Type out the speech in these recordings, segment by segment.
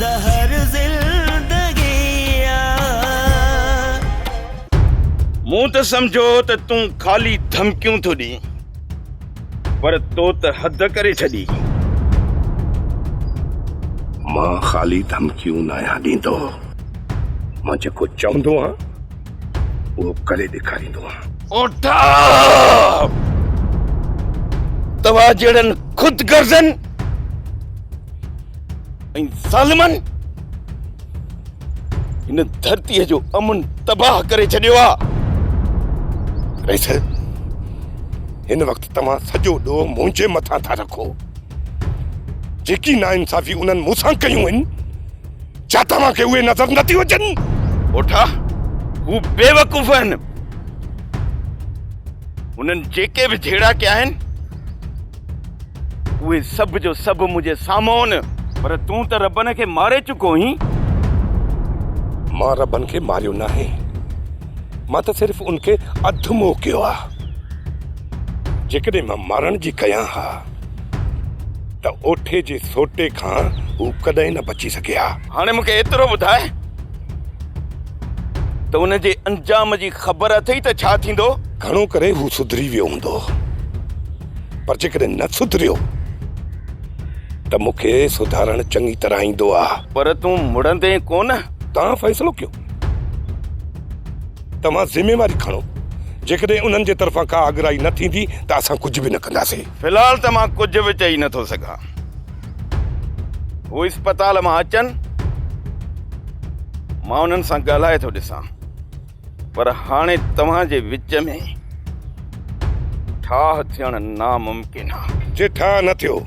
ज़हर ज़िंदगिया। मूं त समझो त तूं खाली धमकियूं थो ॾी, पर तो त हद करे छॾी। मां खाली धमकियूं न आहियां ॾींदो, मां जेको चवंदो आहियां उहो करे ॾेखारींदो आहियां। उठा तव्हां जहिड़नि खुद गर्ज़न ऐं ज़ालिमनि हिन धरतीअ जो अमन तबाह करे छॾियो आहे। रईस, हिन वक़्तु तव्हां सॼो ॾोह मुंहिंजे मथां था रखो। जेकी नाइंसाफ़ी उन्हनि मूंसां कयूं आहिनि, छा तव्हांखे उहे नज़र नथियूं अचनि? उठा, हू बेवकूफ़ आहिनि। उन्हनि जेके बि झेड़ा कया आहिनि उहे सभु जो सभु मुंहिंजे साम्हूं आहिनि, पर तूं त रबन खे मारे चुको आहीं। मां रबन खे मारियो न आहे, मां त सिर्फ़ु उनखे अधु मोह कयो आहे। जेकॾहिं मां मारण जी कयां हा त ओठे जे सोटे खां हू कॾहिं न बची सघे हा। हाणे मूंखे एतिरो ॿुधाए त उन जे अंजाम जी ख़बर अथई त छा थींदो? घणो करे हू सुधरी वियो हूंदो, पर जेकॾहिं न सुधरियो त मूंखे सुधारण चङी तरह ईंदो आहे। पर तूं मुड़ंदे कोन। तव्हां फ़ैसिलो कयो, तव्हां ज़िम्मेवारी खणो। जेकॾहिं उन्हनि जे तरफ़ां का आगराही न थींदी त असां कुझु बि न कंदासीं। फ़िलहाल त मां कुझु बि चई नथो सघां। हू इस्पताल मां अचनि, मां उन्हनि सां ॻाल्हाए थो ॾिसां, पर हाणे तव्हां जे विच में ठाह थियण नामुमकिन आहे। जे ठाह न थियो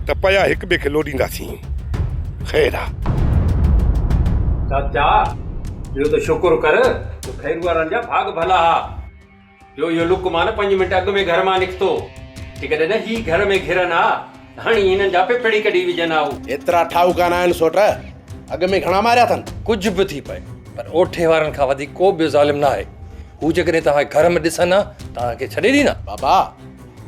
त पया हिक ॿिए खे लोॾींदासीं। ख़ैर आहे। चाचा, ॿियो त शुक्र कर तो खैर वारनि जा भाग भला हा। ॿियो इहो लुकमान 5 मिंट अॻु में घर मां निकितो। जेकॾहिं न ही घर में घिरनि हा हाणे हिननि जा पेपड़ी कढी विझनि हा। एतिरा ठाऊ कान आहिनि सोट, अॻु में घणा मारिया अथनि। कुझु बि थी पए, पर ओठे वारनि खां वधीक को बि ज़ालिम न आहे। हू जेकॾहिं तव्हां घर में ॾिसनि तव्हांखे छॾे ॾींदा। बाबा,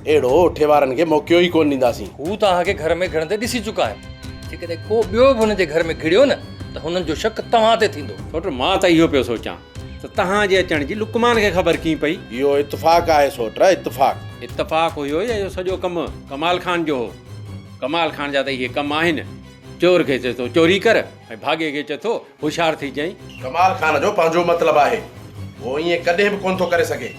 अहिड़ो ओठे वारनि खे मौक़ो ई कोन ॾींदासीं। हू तव्हांखे घर में घिरंदे ॾिसी चुका आहिनि। जेकॾहिं को ॿियो बि हुनजे घर में घिड़ियो न त हुननि जो शक तव्हां ते थींदो। सोट, मां त इहो पियो सोचां त तव्हां जे अचण जी लुकमान खे ख़बर कीअं पई? इहो इत्तफ़ाक़ आहे सोट, इत्तफ़ाक़। इत्तफ़ाक़ हुयो या इहो सॼो कमु कमाल खान जो हो? कमाल खान जा त इहे कम आहिनि। चोर खे चए थो चोरी कर ऐं भागे खे चए थो होशियार थी जाईं। कमाल खान जो पंहिंजो मतिलबु आहे, उहो ईअं कॾहिं बि कोन थो करे सघे।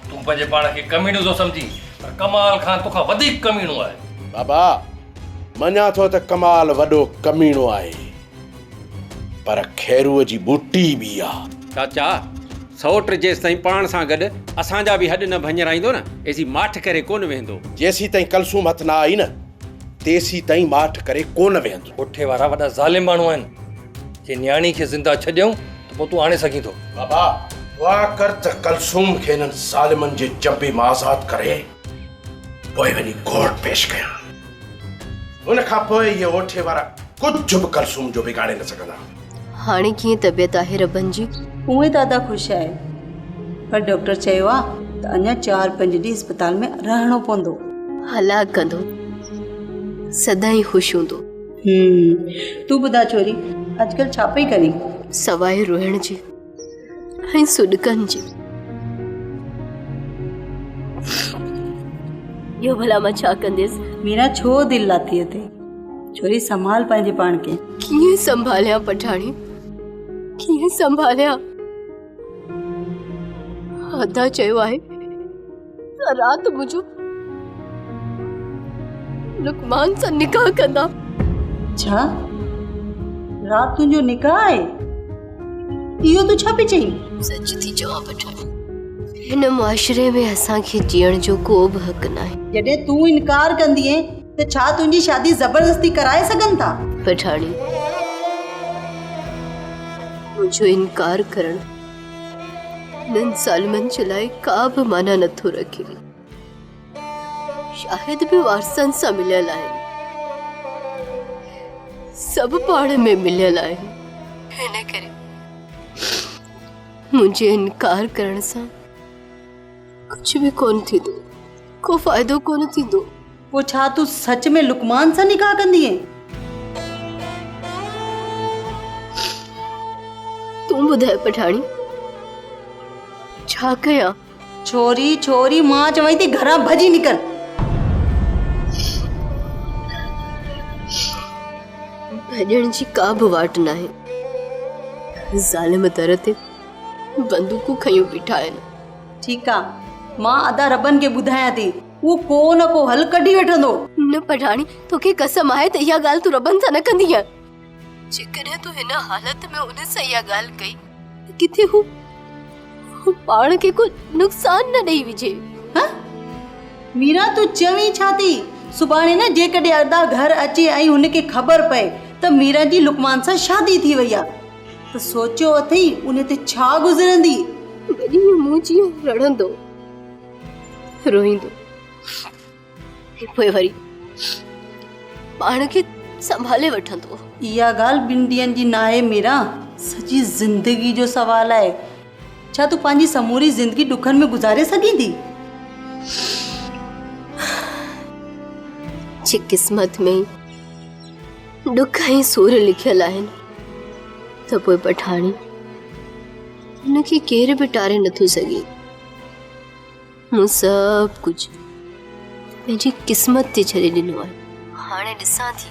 तूं पंहिंजे पाण खे कमीणो थो सम्झी, पर कमाल खान तोखां वधीक कमीणो आहे। बाबा, मञा थो त कमाल वॾो कमीणो आहे, पर खैरूअ जी बूटी बि आहे। चाचा, सौट जेसि ताईं पाण सां गॾु असांजा बि हॾ न भञराईंदो न, एसी माठ करे कोन वेंदो। जेसी ताईं कलसूम हथ न आई न, तेसी ताईं माठ करे कोन वेंदो। ओठे वारा वॾा ज़ालिम माण्हू आहिनि। जे न्याणी खे ज़िंदा छॾियऊं त पोइ तूं आणे सघीं थो। बाबा, दुआ कर त कलसूम खे हिननि ज़ालिमनि जे जबे मां आज़ाद करे पोइ वञी कोर्ट पेश कयां। उन खां पोइ इहे ओठे वारा कुझु बि कलसूम जो बिगाड़े न सघंदा। हाणे कीअं तबियत आहे रबन जी? उहे ॾाढा ख़ुशि आहे, पर डॉक्टर चयो आहे त अञा 4-5 ॾींहं अस्पताल में रहणो पवंदो। हला कंदो, सदाईं ख़ुशि हूंदो। तूं ॿुधा छोरी, अॼुकल्ह छा पई करी? सवाइ रोइण जी ऐं सुॾकनि जी। इहो भला मां छा कंदसि? मीरा, छो दिलि लाथी अथई? छोरी, संभाल पंहिंजे पाण खे। कीअं संभालियां पठाणी, कीअं संभालियां? अदा चयो आहे त राति मुंहिंजो लुकमान सां निकाह कंदा। छा? राति तुंहिंजो निकाह आहे? इहो तूं छा पई चईं? सच थी चवां पठाणी, हिन मुआशरे में असांखे जीअण जो को बि हक़ न आहे। जॾहिं तूं इनकार कंदीअ त छा तुंहिंजी शादी ज़बरदस्ती कराए सघनि था? पठाणी, मुंहिंजो इनकार करणु हिननि ज़ालिमनि जे लाइ का बि माना नथो रखे। शाहिद बि वारसनि सां मिलियल आहिनि, सभु पाण में मिलियल आहिनि। हिन करे मुंहिंजे इनकार करण सां कुझु बि कोन थींदो, को फ़ाइदो कोन थींदो। पोइ छा तूं सच में लुकमान सां निकाह कंदीअ? ॿुधाए पठाणी छा कयां? छोरी छोरी मां चवई थी घरां भॼी निकल। भॼण जी का बि वाट न आहे। ज़ालिम दर ते बंदूकूं खयूं बीठा आहिनि। ठीकु आहे, मां अदा रबन खे ॿुधायां थी, उहो को न को हल कढी वठंदो। न पठाणी, तोखे कसम आहे त इहा ॻाल्हि तूं रबन सां न कंदीअ। जेकॾहिं तूं हिन हालत में उन सां इहा ॻाल्हि कई त किथे हू पाण खे को नुक़सान न ॾेई विझे। मीरा तूं चवी छा थी? सुभाणे न जेकॾहिं अदा घर अचे ऐं हुनखे ख़बर पए त मीरा जी लुकमान सां शादी थी वई आहे त सोचियो अथई उन ते छा गुज़रंदी। वॾी मुंहुं जीअं रड़ंदो रोईंदो पोइ वरी पाण खे संभाले वठंदो। इहा ॻाल्हि ॿिनि ॾींहंनि जी न आहे मीरा, सॼी ज़िंदगी जो सुवाल आहे। छा तूं पंहिंजी समूरी ज़िंदगी ॾुखनि में गुज़ारे सघींदी? जे किस्मत में ॾुख ऐं सूर लिखियल आहिनि त पोइ पठाणी हुनखे केर बि टारे नथो सघे। मूं सभु कुझु पंहिंजी किस्मत ते छॾे ॾिनो आहे। हाणे ॾिसां थी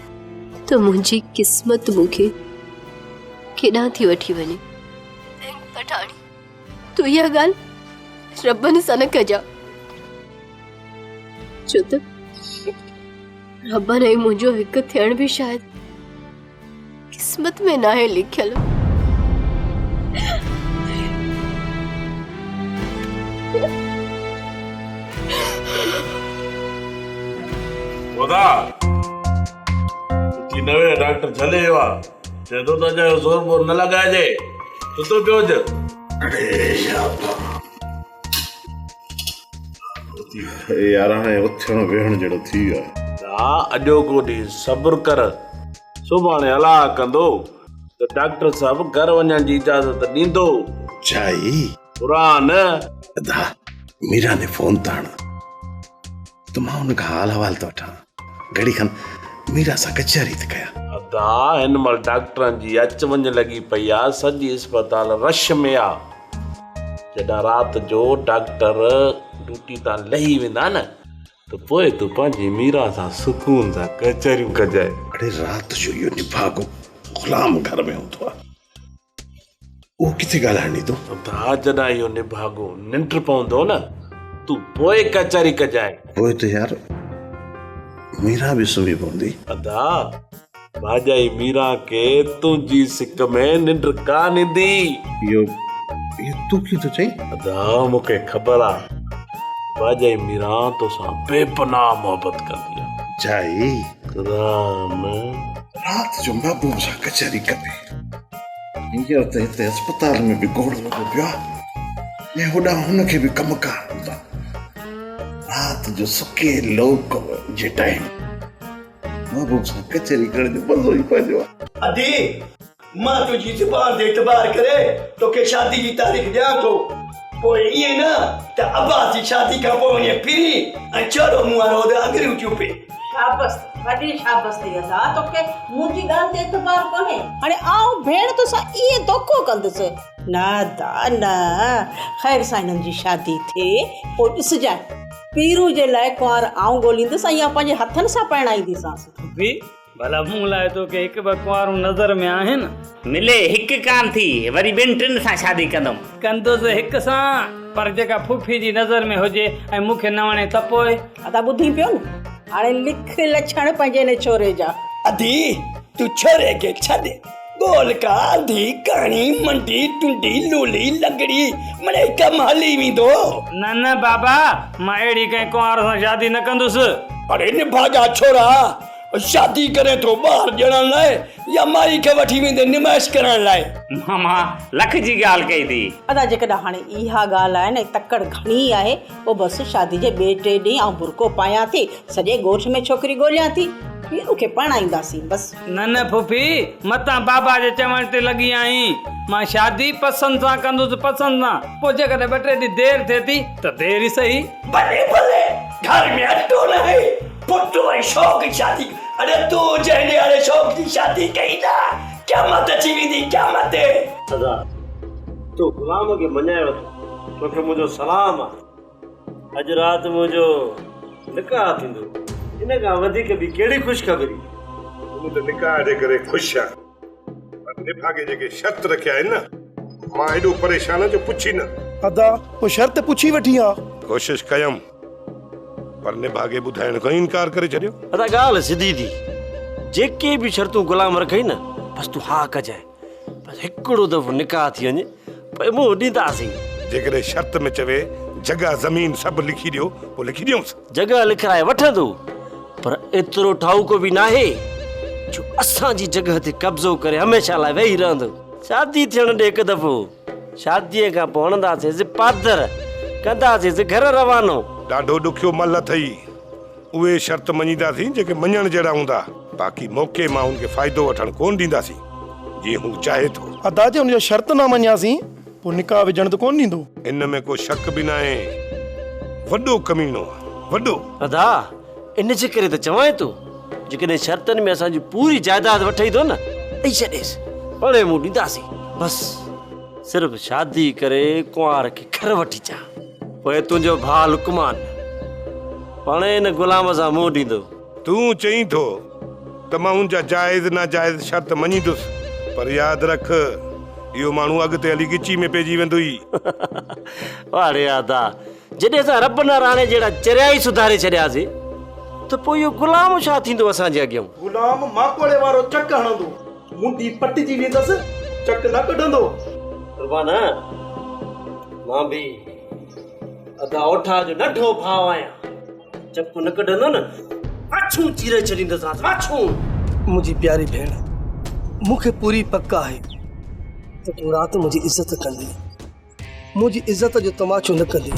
त मुंहिंजी किस्मत मूंखे केॾां थी वठी वञे। ऐं पठाणी तूं इहा ॻाल्हि रबन सां न कजां, छो त रबन ऐं मुंहिंजो हिकु थियण बि शायदि किस्मत में न आहे लिखियल। खुदा की नवे डॉक्टर चले हुआ चए तो त जो जोर बोर न लॻाइजे, तूं तो पियो ज। अरे यार हाणे उथण वेहण जहिड़ो थी वियो आहे। अॼोको ॾींहुं सब्र कर, सुभाणे हला कंदो त डॉक्टर साहब घर वञण जी इजाज़त ॾींदो। चाई पुरान अदा मीरा ने फोन था हणा त मां हुन खां हाल हवाल थो वठां। घड़ी खन मीरा सां कचहरी थी कयां। अदा हिन महिल डॉक्टरनि जी अच वञ लॻी पई आहे, सॼी अस्पताल रश में आहे। जॾहिं राति जो डॉक्टर ड्यूटी तां लही वेंदा न त पोइ तूं पंहिंजी मीरा सां सुकून सां कचहरियूं कजाए। अरे रात जो इहो निभागो गुलाम घर में हूंदो आहे, उहो किथे ॻाल्हाइण ॾींदो? अदा जॾहिं इहो निभागो निंड पवंदो न तूं पोइ कचहरी कजाए। पोइ त यार मीरा बि सुम्ही पवंदी। अदा भाॼाई मीरा के तुंहिंजी सिक में निंड कान ईंदी। इहो तूं कीअं थो चई? अदा मूंखे ख़बर आहे भाॼाई मीरा तोसां बेपनाह मोहबत कंदी आहे। चाई राम रात जो महबूब सां कचहरी कबे, हींअर त हिते अस्पताल में बि गोड़ लॻो पियो आहे ऐं होॾां हुनखे बि कमकार हूंदा। रात जो सुके लोक जे टाइम महबूब सां कचहरी करण जो मज़ो ई पंहिंजो आहे। अदी मां तुंहिंजी ज़ुबान ते एतबार करे तोखे शादी जी तारीख़ ॾियां थो, पोइ ईअं न त अब्बास जी शादी खां पोइ वञे फिरी ऐं चढ़ो मुंहुं वारो अॻरियूं चुपे। शाबस वॾी शाबस थी अदा, तोखे मुंहिंजी ॻाल्हि ते एतबार कोन्हे। हाणे आऊं भेण तोसां इहे धोखो कंदुसि न दा न। ख़ैर सां हिननि जी शादी थिए पोइ ॾिसजांइ, पीरू जे लाइ कुंवार आऊं ॻोल्हींदसि ऐं पंहिंजे हथनि सां परिणाईंदीसांसि। भला मूं लाइ तोखे हिकु ॿ कुंवारूं नज़र में आहिनि? मिले हिकु कान थी, वरी ॿिनि टिनि सां शादी कंदुसि हिकु सां, पर जेका फुफी जी नज़र में हुजे ऐं मूंखे न वणे त पोइ। अदा ॿुधी पियो न, हाणे लिख लछण पंहिंजे ने छोरे जा। अदी तू छोरे खे छॾ, गोल का आंधी काणी मंडी टुंडी लूली लंगड़ी मने कम हली वेंदो। न बाबा, मां अहिड़ी कंहिं कुंवार सां शादी न कंदुसि। अरे निभागा छोरा शादी करे तो ॿार ॼणण लाइ या माई खे वठी वेंदे निमाइश करण लाइ? मामा लख जी ॻाल्हि कई थी। अदा जेकॾहिं हाणे इहा ॻाल्हि आहे न, तकड़ घणी आहे, पोइ बसि शादी जे ॿिए टे ॾींहं आउं बुरको पायां थी, सॼे ॻोठ में छोकिरी ॻोल्हियां थी, पीरू खे परिणाईंदासीं बसि। न फुफी, मतां बाबा जे चवण ते लॻी आई। मां शादी पसंदि सां कंदुसि, पसंदि सां। पोइ जेकॾहिं ॿ टे ॾींहं देरि थिए थी त देरि ई सही। भले भले, घर में अटो न आहे, पुटु ऐं शौक़ जी शादी। अरे तू जहिड़े वारे शौक़ जी शादी कई ना, क़यामत अची वेंदी क़यामत। अदा तो गुलाम के मञायो तोखे मुंहिंजो सलाम आहे। अॼु राति मुंहिंजो निकाह थींदो, इन खां वधीक बि कहिड़ी ख़ुशख़बरी। तूं त निकाह जे करे ख़ुशि आहे, पर निभागे जेके शर्त रखिया आहिनि न, मां एॾो परेशान जो पुछी न। अदा वो शर्त पुछी वठी आहे। कोशिश कयमि, पर निभागे ॿुधाइण खां इनकार करे छॾियो। अदा ॻाल्हि सिधी थी, जेके बि शर्तूं गुलाम रखई न, बसि तूं हा कजांइ, बसि हिकिड़ो दफ़ो निकाह थी वञे, पोइ मुंहुं ॾींदासीं। जेकॾहिं शर्त में चवे जगह ज़मीन सभु लिखी ॾियो, पोइ लिखी ॾियूंसि। जगह लिखाए वठंदो, पर एतिरो ठाउको बि नाहे जो असांजी जगह ते कब्ज़ो करे हमेशह लाइ वेही रहंदो। शादी थियण ॾे हिकु दफ़ो, शादीअ खां पोइ हणंदासीं पादर, कंदासीं घर रवानो। ॾाढो ॾुखियो मल अथई, उहे शर्त मञींदासीं जेके मञण जहिड़ा हूंदा। बाक़ी मौक़े मां उनखे फ़ाइदो वठण कोन ॾींदासीं, जीअं हू चाहे थो। अदा जे उनजो शर्त न मञियासीं, पोइ निकाह विझण त कोन ॾींदो। इन में को शक बि न आहे, वॾो कमीनो वॾो। अदा इन जे करे त चवां थो, जेकॾहिं शर्तनि में असांजी पूरी जायदाद वठई थो न, ॾेई छॾेसि, पड़े मुंहुं ॾींदासीं। बसि सिर्फ़ु शादी करे कुंवार खे घर वठी चा, पोइ तुंहिंजो भाउ लुकमान पाणे इन गुलाम सां मुंहुं ॾींदो। तूं चईं थो त मां उनजा जाइज़ नाजाइज़ शर्त मञींदुसि, पर यादि रख इहो माण्हू अॻिते हली गिची में पइजी वेंदो ई। वारे आदा, जॾहिं असां रब नारायण जहिड़ा चरिया ई सुधारे छॾियासीं, त पोइ इहो गुलाम छा थींदो असांजे अॻियां? गुलाम माकोड़े वारो चक हणंदो, मुंडी पटिजी वेंदसि, चक न कढंदो। कुर्बान, मां बि अदा ओठा जो नंढो भाउ आहियां, चक न कढंदो न, अछूं चीरे छॾींदसि। अछूं मुंहिंजी प्यारी भेण, मूंखे पूरी पक आहे त तूं राति मुंहिंजी इज़त कंदी, मुंहिंजी इज़त जो तमाचो न कंदी।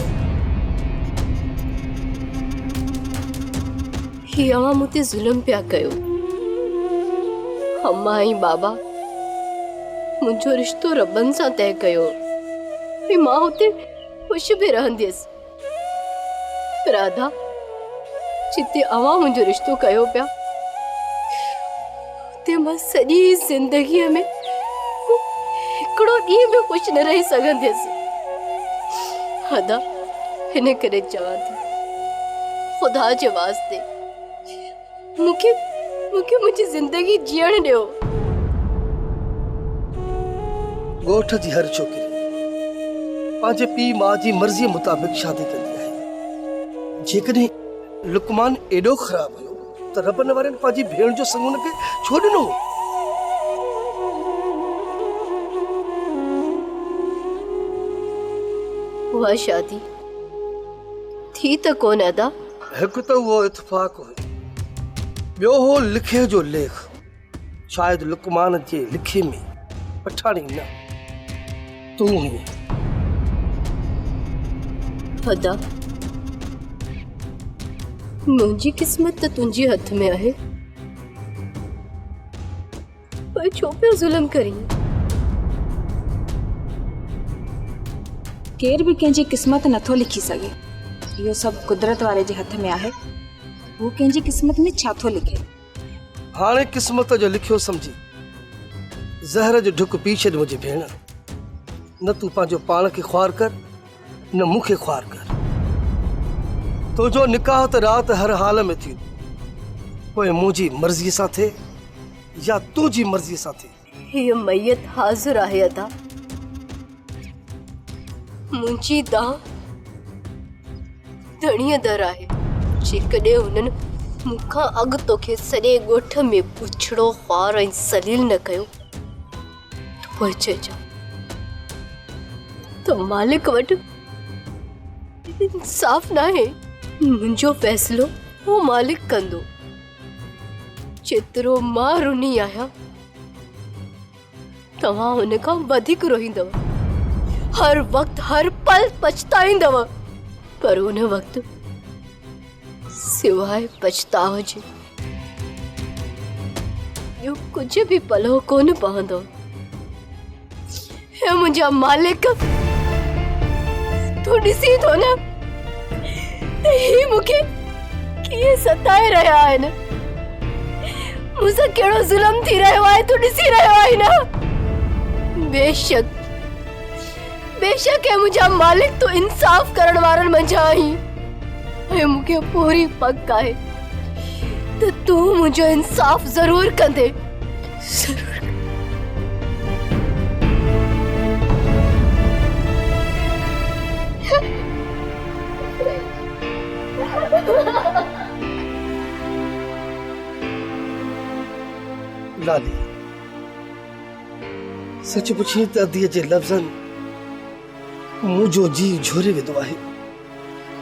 ही अवां मूं ते ज़ुल्म पिया कयो। अम्मा ऐं बाबा मुंहिंजो रिश्तो रबनि सां तय कयो, ऐं मां हुते ख़ुशि बि रहंदसि। पर राधा, जिते अवां मुंहिंजो रिश्तो कयो पिया, हुते मां सॼी ज़िंदगीअ में हिकिड़ो ॾींहुं बि ख़ुशि न रही सघंदसि। अदा, हिन करे चवां थी, ख़ुदा जे वास्ते मूंखे मुंहिंजी ज़िंदगी जीअण ॾियो। ॻोठ जी हर छोकिरी पंहिंजे पीउ माउ जी मर्ज़ीअ मुताबिक़ शादी कंदी आहे। जेकॾहिं लुकमान एॾो ख़राब हुयो त रबनि वारनि पंहिंजी भेण जो संग हुनखे छो ॾिनो? उहा शादी थी त कोन अदा। हिकु त उहो इत्फाक़ हुयो, ॿियो हो लिखे जो लेख। शायदि लुकमान जे लिखे में पठाणी न तूं हुई। अदा, मुंहिंजी क़िस्मत त तुंहिंजे हथ में आहे, पर छो पियो ज़ुल्म करी? केर भी कंहिंजी क़िस्मत नथो लिखी सघे, इहो सभु कुदरत वारे जे हथ में आहे। वो कंहिंजी क़िस्मत में छा थो लिखे? हाणे क़िस्मत जो लिखियो समझी ज़हर जो ढुक पी छॾ मुंहिंजी भेण। न तूं पंहिंजो पाण खे ख्वार कर, न मूंखे ख्वार कर। तुंहिंजो निकाह त राति हर हाल में थी, पोइ मुंहिंजी मर्ज़ीअ सां थिए या तुंहिंजी मर्ज़ीअ सां थिए। हीअ मैयत हाज़िर आहे अदा, मुंहिंजी दां धणीअ दर आहे। जेकॾहिं हुननि मूंखां अॻु तोखे सॼे ॻोठ में पुछड़ो ख्वार ऐं सलील न कयो, त पोइ चइजां त मालिक वटि इंसाफ़ न आहे। मुंहिंजो फ़ैसिलो उहो मालिक कंदो। जेतिरो मां रुनी आहियां, तव्हां हुन खां वधीक रोईंदव, हर वक़्तु हर पल पछताईंदव। पर उन वक़्तु सिवाय पछताव जे ॿियो कुझु बि पलो कोन पवंदो। हे मुंहिंजा मालिक, तूं ॾिसी थो न त ही मूंखे कीअं सताए रहिया आहिनि, मूंसां कहिड़ो ज़ुल्म थी रहियो आहे, तूं ॾिसी रहियो आहीं न। बेशक बेशक है मुझा मालिक तो इंसाफ करण वारन मंझा ही ऐं मूंखे पूरी पक आहे त तू मुझो इंसाफ जरूर कंदे जरूर। लाली सच पुछी त अदीअ जे लफ़्ज़नि मुंहिंजो जी झोरे वेंदो आहे।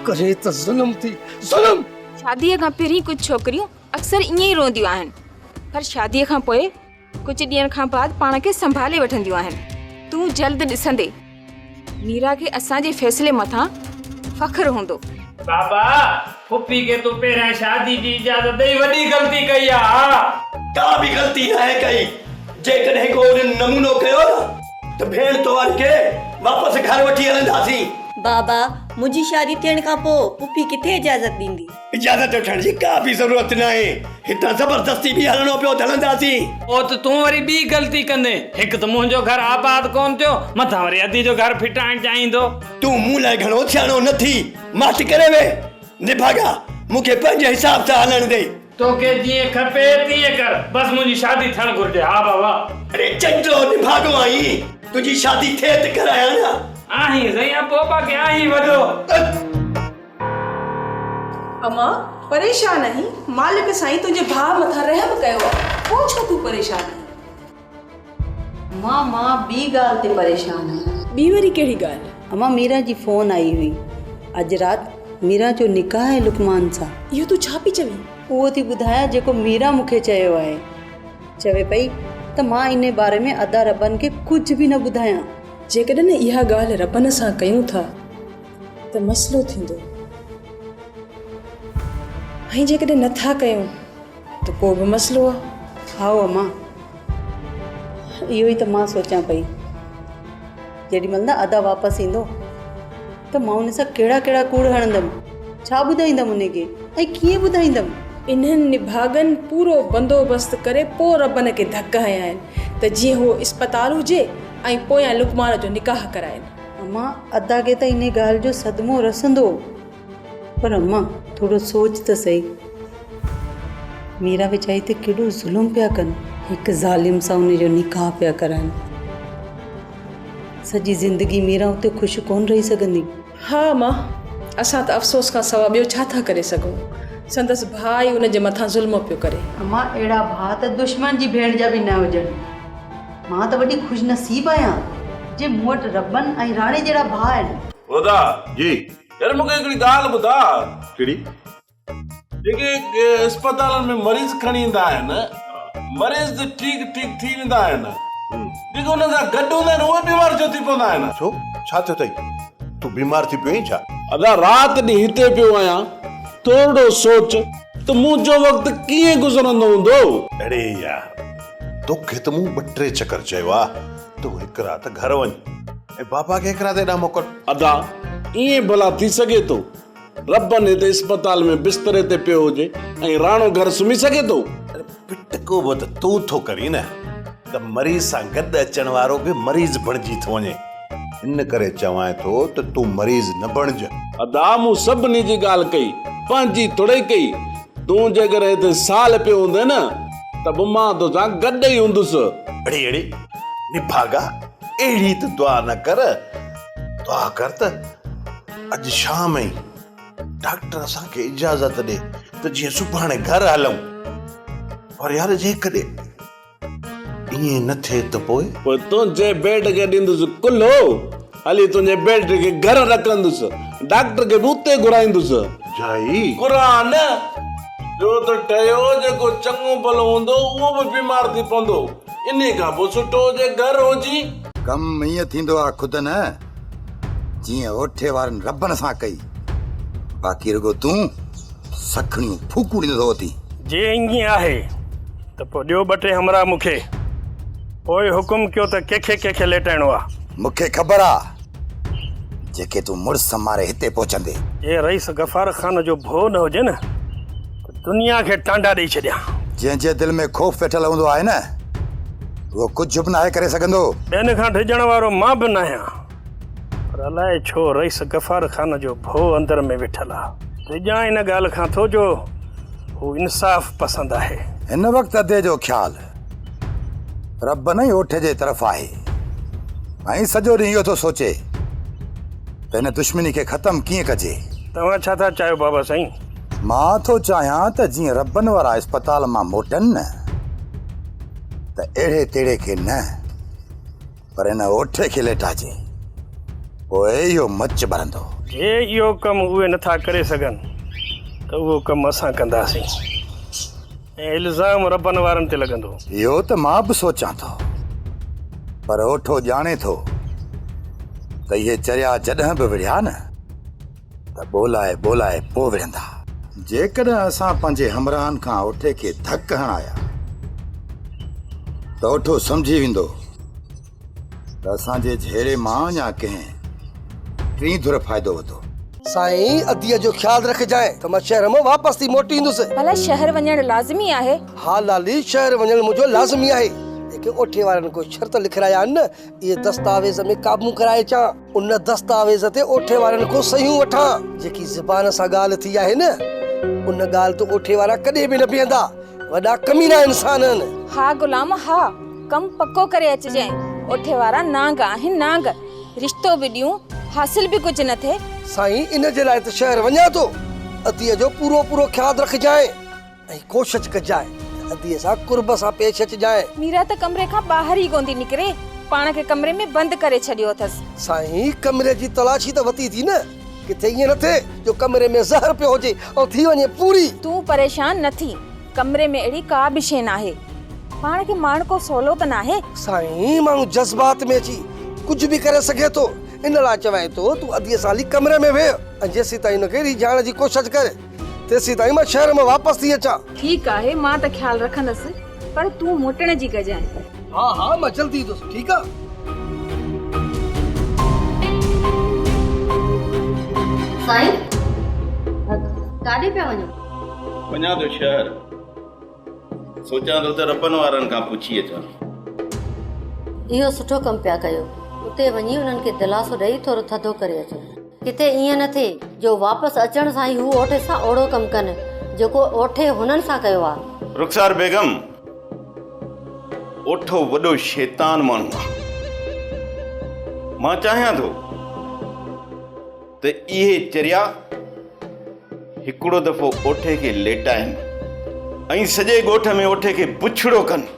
करे त ज़ुल्म थी ज़ुल्म। शादीअ खां पहिरीं कुझु छोकिरियूं अक्सर ईअं ई रोंदियूं आहिनि, पर शादीअ खां पोइ कुझु ॾींहंनि खां बाद पाण खे संभाले वठंदियूं आहिनि। तूं जल्द ॾिसंदे मीरा खे असांजे फ़ैसिले मथां फ़ख्रु हूंदो। बाबा फुफी के तू पहिरियां शादी जी इजाज़त ॾेई वॾी ग़लती कई आहे। का भी गलती न है कई। जेकॾहिं को नमूनो कयो न त भेण तोर के वापस घर वठी हलंदासीं। बाबा मुझी शादी थियण खां पोइ पुफी किथे इजाज़त ॾींदी? इजाज़त वठण जी का भी ज़रूरत न आहे। हितां ज़बरदस्ती भी हलणो पियो त हलंदासीं। ओ त तूं वरी ॿी ग़लती कंदे। हिकु त मुंहिंजो घर आबाद कोन थियो, मथां वरी अदी जो घर फिटाइण चाहींदो। तूं मूं लाइ घणो सियाणो न थी। माठ करे वे निभागा मूंखे पंहिंजे हिसाब सां हलण दे। तोखे जीअं खपे तीअं कर, बस मुंहिंजी शादी थियण घुरिजे। हा बाबा। अरे चंचो निभागो आई तुझी शादी थे त कराया न। आहीं सही पोपा के आहीं वॾो। अम्मा परेशान आहीं? मालिक साईं तुझे भाउ मथां रहम कयो आहे, पोइ छो तूं परेशान आहीं? मां ॿी ॻाल्हि ते परेशान आहियां। ॿी वरी कहिड़ी ॻाल्हि? अम्मा मीरा जी फोन आई हुई। अॼु राति मीरा जो निकाह आहे लुकमान सां। इहो तूं छा पई चवीं? उहो थी ॿुधायां जेको मीरा मूंखे चयो आहे। चवे पई त मां इन बारे में अदा रबन खे कुझु बि न ॿुधायां। जेकॾहिं इहा ॻाल्हि रबन सां कयूं था त मसइलो थींदो, ऐं जेकॾहिं नथा कयूं त को बि मसइलो आहे। हा अम्मा इहो ई त मां सोचां पई। जेॾीमहिल न अदा वापसि ईंदो त मां उन सां कहिड़ा कहिड़ा कूड़ हणंदमि, छा ॿुधाईंदमि उनखे ऐं कीअं ॿुधाईंदमि। इन्हनि निभागनि पूरो बंदोबस्तु करे पोइ रबन खे धक हया आहिनि त जीअं उहो इस्पताल हुजे ऐं पोयां लुकमान जो निकाह कराइनि। अम्मा अदा खे त इन ॻाल्हि जो सदमो रसंदो, पर अम्मा थोरो सोच त सही। मीरा वेचारी ते केॾो ज़ुल्म पिया कनि, हिकु ज़ालिम सां उन जो निकाह पिया कराइनि। सॼी ज़िंदगी मीरा उते ख़ुशि कोन रही सघंदी। हा मां असां त अफ़सोस खां सवाइ ॿियो छा था करे सघूं। संदसि भाउ ई उन जे मथां ज़ुल्म पियो करे। अम्मा अहिड़ा भाउ त दुश्मन जी भेण जा बि न हुजनि। मां त वॾी ख़ुशनसीब आहियां जे मूं वटि रबन ऐं राणे जहिड़ा भाउ आहिनि। ॿुधा जी यार मूंखे हिकिड़ी ॻाल्हि ॿुधा। कहिड़ी? जेके अस्पतालनि में मरीज़ खणी ईंदा आहिनि, मरीज़ ठीक थी वेंदा आहिनि, जेके हुन सां गॾु हूंदा आहिनि उहे बीमार छो थी पवंदा आहिनि? छो छा थियो अथई? तूं बीमार थी पियो आहीं छा? अदा राति ॾींहुं हिते पियो आहियां, थोरो सोच त मुंहिंजो वक़्तु कीअं गुज़रंदो हूंदो। अड़े यार तोखे त मूं 2-3 चकर चयो आहे तूं हिकु राति घर वञ ऐं बाबा खे हिकु राति हेॾां मोकिल। अदा ईअं भला थी सघे थो? रबन हिते अस्पताल में बिस्तरे ते पियो हुजे ऐं राणो घर सुम्ही सघे थो? पिटको बि त तूं थो करी न त मरीज़ सां गॾु अचण वारो बि मरीज़ बणिजी थो वञे। इन करे चवां थो त तूं मरीज़ न बणिज। अदा मूं सभिनी जी ॻाल्हि कई, पंहिंजी थोड़ी कई। तूं जेकॾहिं हिते साल पियो हूंदे न त बि मां तोसां गॾु ई हूंदुसि। अड़ी अड़ी निभागा अहिड़ी त दुआ न कर। दुआ कर त अॼु शाम ई डॉक्टर असांखे इजाज़त ॾे त जीअं सुभाणे घर हलूं। और यार जेकॾहिं ईअं न थिए त पोइ तुंहिंजे बेड खे ॾींदुसि कुल्हो, हली तुंहिंजे बेड खे घर रखंदुसि, डॉक्टर खे बि उते घुराईंदुसि। जाई क़ुरान जो त ठहियो जेको चङो भलो हूंदो उहो बि बीमार थी पवंदो। इन खां पोइ सुठो हुजे घर हुजी। कम ईअं थींदो आहे ख़ुदि न जीअं ओठे वारनि रबन सां कई, बाक़ी रुगो तूं सखणियूं फूकूं ॾींदो थी। जे ईअं आहे त पोइ ॾियो 2-3 हमरा मूंखे, पोइ हुकुम कयो त कंहिंखे लेटाइणो आहे। मूंखे ख़बर आहे जेके तूं मुड़ुस मारे हिते पहुचंदे। जे रईस गफ़ार खान जो भो न हुजे न त दुनिया खे टांडा ॾेई छॾियां। जंहिंजे दिलि में ख़ौफ़ वेठल हूंदो आहे न उहो कुझु बि न आहे करे सघंदो। ॿियनि खां डिॼण वारो मां बि न आहियां, पर अलाए छो रईस गफ़ार ख़ान जो भो अंदर में वेठल आहे। रिॼां इन ॻाल्हि खां थो जो हू इंसाफ़ पसंदि आहे। हिन वक़्तु अदे जो ख़्यालु रब न ई ओठे जे तरफ़ आहे ऐं सॼो ॾींहुं इहो थो सोचे त हिन दुश्मनी खे ख़तमु कीअं कजे। तव्हां छा था चाहियो बाबा साईं? मां थो चाहियां त जीअं रबनि वारा अस्पताल मां मोटनि न त अहिड़े तेड़े खे न पर हिन ओठे खे लेटाजे, पोइ इहो मच भरंदो। जे इहो कमु उहे नथा करे सघनि त उहो कमु असां कंदासीं ऐं इल्ज़ाम रबनि वारनि ते लॻंदो। इहो त मां बि सोचां थो, पर ओठो ॼाणे थो त इहे चरिया जॾहिं बि विढ़िया न त ॿोलाए ॿोलाए पोइ विढ़ंदा। जेकॾहिं असां पंहिंजे हमराहनि खां ओठे खे धक हणाया त ओठो सम्झी वेंदो त असांजे झेड़े मां या कंहिं टी धुर फ़ाइदो वठो। साईं अदीअ जो ख्याल रखजांइ त मां शहर में वापस थी मोटींदुसि। भला शहर वञण लाज़मी आहे? हाँ लाली, शहर वञण मुंहिंजो लाज़मी आहे, लेकिन ओठे वारनि को शर्त लिखाया आहिनि न, इहे दस्तावेज़ में काबू कराए अचां। उन दस्तावेज़ ते ओठे वारनि को सहियूं वठां। जेकी ज़बान सां ॻाल्हि थी आहे न, उन ॻाल्हि तो ओठे वारा कॾहिं बि न बीहंदा। वॾा कमीना इंसान आहिनि। हा गुलाम हा, कम पक्को करे अचजांइ। ओठे वारा नांग आहिनि नांग, रिश्तो बि ॾियूं हासिल भी कुछ न थे। साईं इन जे लाइ त शहर वञा तो, अदीअ जो पूरो पूरो ख्याल रखजांइ ऐं कोशिश कजांइ अदीअ सां कुर्ब सां पेश अचजांइ। मीरा त कमरे खां ॿाहिरि ई कोन थी निकिरे, पाण खे कमरे में बंदि करे छॾियो अथसि। साईं कमरे जी तलाशी त वती थी न, किथे ईअं न थे जो कमरे में ज़हर पियो हुजे ऐं थी वञे पूरी। तूं परेशान न थी, कमरे में अहिड़ी का बि शइ नाहे, पाण खे मारण को सवलो त नाहे। साईं माण्हू जज़्बात में अची कुछ भी करे सघे तो, इन लाइ चवां तो तूं अदीअ साली कमरे में वेह ऐं जेसीं ताईं उनखे रिझाइण जी कोशिश कर, तेसीं ताईं मां शहर में वापस थी अचां। ठीकु आहे, मां त ख्याल रखंदसि, पर तूं मोटण जी कजांइ। हाँ हाँ मां जल्दी ईंदुसि, ठीकु आहे। साईं काॾे पिया वञो? वञा थो शहर, सोचां थो त रबनि वारनि खां पुछी अचां। इहो सुठो कमु पिया कयो, उते वञी उन्हनि खे दिलासो ॾेई थोरो थधो करे अचो। किथे ईअं न थिए जो वापसि अचण सां ई हू ओठे सां ओड़ो कमु कनि जेको ओठे हुननि सां कयो आहे। रुखसार बेगम, ओठो वॾो शैतान माण्हू आहे। मां चाहियां थो त इहे चरिया हिकिड़ो दफ़ो ओठे खे लेटाइनि ऐं सॼे ॻोठ में ओठे खे बुछड़ो कनि,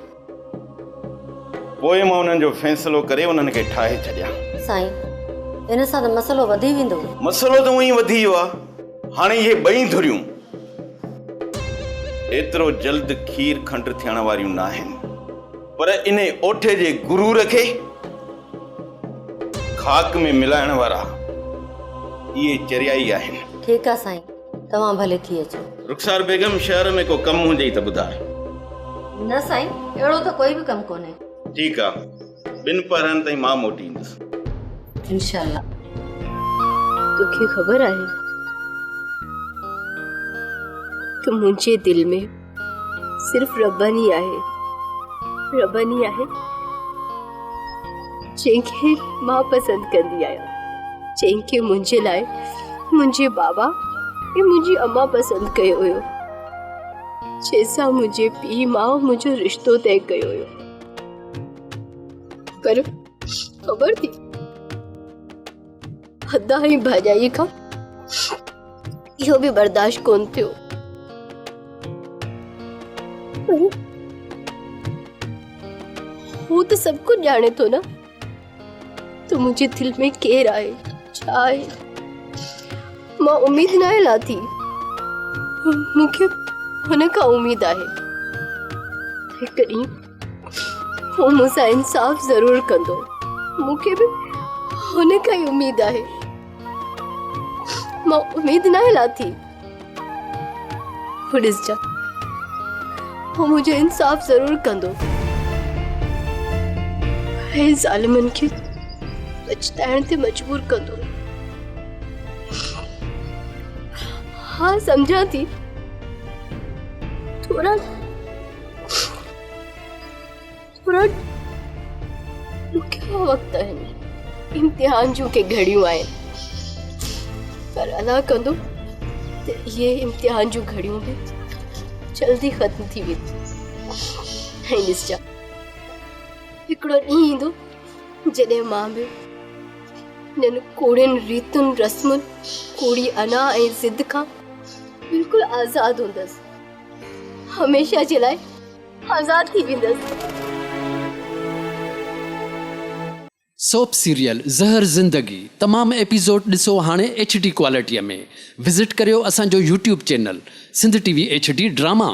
पोइ मां उन्हनि जो फ़ैसिलो करे उन्हनि खे ठाहे छॾियां। साईं इन सां त मसलो वधी वेंदो। मसलो त उअं ई वधी वियो आहे, हाणे इहे ॿई धुरियूं एतिरो जल्द खीर खंड थियण वारियूं न आहिनि, पर इन ओठे जे गुरूर खे खाक में मिलाइण वारा इहे चरिया ई आहिनि। ठीकु आहे साईं, तव्हां भले थी अचो। रुखसार बेगम, शहर में को कमु हुजे त ॿुधाए। न साईं, अहिड़ो त कोई बि कमु कोन्हे। ठीकु आहे, 2 पहरनि ताईं मां मोटी ईंदुसि इंशाल्लाह। तोखे ख़बर आहे कि मुंहिंजे दिल में सिर्फ रबनी आहे, रबनी आहे जंहिंखे मां पसंदि कंदी आहियां, जंहिंखे मुंहिंजे लाइ मुंहिंजे बाबा ऐं मुंहिंजी अम्मा पसंदि कयो हुयो, जंहिंसां मुंहिंजे पीउ मां मुंहिंजो रिश्तो तय कयो हुयो। पर ख़बर थी हदा ही भाॼाई खां इहो बि बर्दाश्त कोन थियो। हू त सभु कुझु ॼाणे थो न, तो मुंहिंजे दिल में केरु आहे, छा आहे। मां उम्मीद न आहे लाथी, मूंखे हुन खां उम्मीद आहे हिकु ॾींहुं हू मूंसां इंसाफ़ ज़रूरु कंदो। मूंखे बि हुन खां ई उम्मीद आहे, मां उम्मीद न आहे लाथी। हू ॾिसजां, हू मुंहिंजो इंसाफ़ ज़रूरु कंदो ऐं ज़ालिमनि खे पछताइण ते मजबूर कंदो। हाँ समझा थी, थोड़ा ॾुखिया वक्त है, इम्तिहान जूं के घड़ियूं आहिनि पर अलाह कंदो त इहे इम्तिहान जूं घड़ियूं बि जल्दी ख़त्म थी वेंदियूं। ऐं ॾिसजा हिकिड़ो ॾींहुं ईंदो जॾहिं मां बि हिननि कूड़ियुनि रीतुनि रस्मुनि कूड़ी अना ऐं ज़िद खां बिल्कुलु आज़ादु हूंदसि, हमेशह जे लाइ आज़ादु थी वेंदसि। सोप सीरियल ज़हर ज़िंदगी तमामु एपिसोड ॾिसो हाणे HD क्वालिटीअ में। विज़िट करियो असांजो YouTube channel Sindh TV HD drama.